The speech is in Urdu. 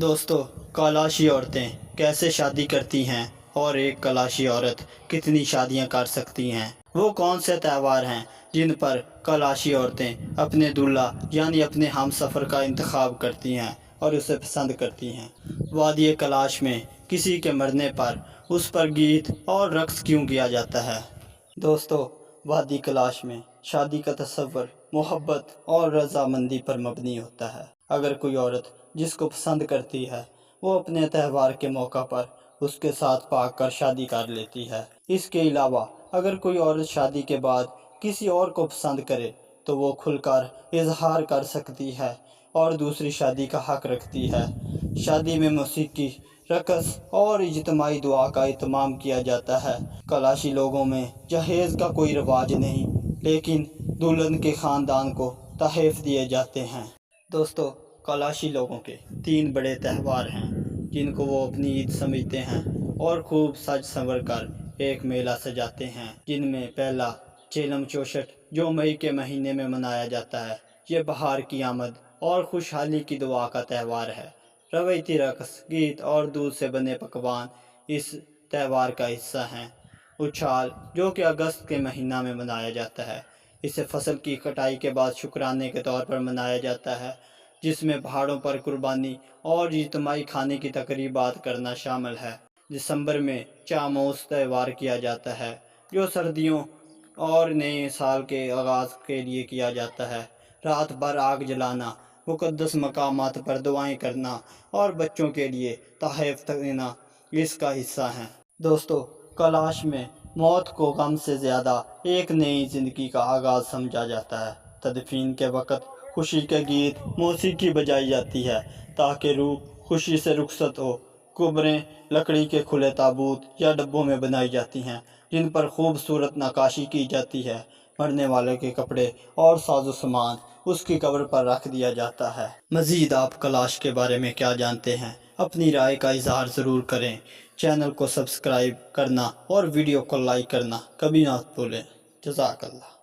دوستو، کلاشی عورتیں کیسے شادی کرتی ہیں اور ایک کلاشی عورت کتنی شادیاں کر سکتی ہیں؟ وہ کون سے تہوار ہیں جن پر کلاشی عورتیں اپنے دولہا یعنی اپنے ہم سفر کا انتخاب کرتی ہیں اور اسے پسند کرتی ہیں؟ وادی کلاش میں کسی کے مرنے پر اس پر گیت اور رقص کیوں کیا جاتا ہے؟ دوستو، وادی کلاش میں شادی کا تصور محبت اور رضامندی پر مبنی ہوتا ہے۔ اگر کوئی عورت جس کو پسند کرتی ہے وہ اپنے تہوار کے موقع پر اس کے ساتھ پاک کر شادی کر لیتی ہے۔ اس کے علاوہ اگر کوئی عورت شادی کے بعد کسی اور کو پسند کرے تو وہ کھل کر اظہار کر سکتی ہے اور دوسری شادی کا حق رکھتی ہے۔ شادی میں موسیقی، رقص اور اجتماعی دعا کا اہتمام کیا جاتا ہے۔ کلاشی لوگوں میں جہیز کا کوئی رواج نہیں، لیکن دلہن کے خاندان کو تحائف دیے جاتے ہیں۔ دوستو، کلاشی لوگوں کے 3 بڑے تہوار ہیں جن کو وہ اپنی عید سمجھتے ہیں اور خوب سج سنور کر ایک میلہ سجاتے ہیں، جن میں پہلا چیلم چوشٹ جو مئی کے مہینے میں منایا جاتا ہے۔ یہ بہار کی آمد اور خوشحالی کی دعا کا تہوار ہے۔ روایتی رقص، گیت اور دودھ سے بنے پکوان اس تہوار کا حصہ ہیں۔ اچھال جو کہ اگست کے مہینہ میں منایا جاتا ہے، اسے فصل کی کٹائی کے بعد شکرانے کے طور پر منایا جاتا ہے، جس میں پہاڑوں پر قربانی اور اجتماعی کھانے کی تقریبات کرنا شامل ہے۔ دسمبر میں چاموس تہوار کیا جاتا ہے جو سردیوں اور نئے سال کے آغاز کے لیے کیا جاتا ہے۔ رات بھر آگ جلانا، مقدس مقامات پر دعائیں کرنا اور بچوں کے لیے تحائف دینا اس کا حصہ ہیں۔ دوستو، کلاش میں موت کو غم سے زیادہ ایک نئی زندگی کا آغاز سمجھا جاتا ہے۔ تدفین کے وقت خوشی کے گیت، موسیقی بجائی جاتی ہے تاکہ روح خوشی سے رخصت ہو۔ قبریں لکڑی کے کھلے تابوت یا ڈبوں میں بنائی جاتی ہیں جن پر خوبصورت نقاشی کی جاتی ہے۔ مرنے والے کے کپڑے اور ساز و سامان اس کی قبر پر رکھ دیا جاتا ہے۔ مزید آپ کلاش کے بارے میں کیا جانتے ہیں؟ اپنی رائے کا اظہار ضرور کریں۔ چینل کو سبسکرائب کرنا اور ویڈیو کو لائک کرنا کبھی نہ بھولیں۔ جزاک اللہ۔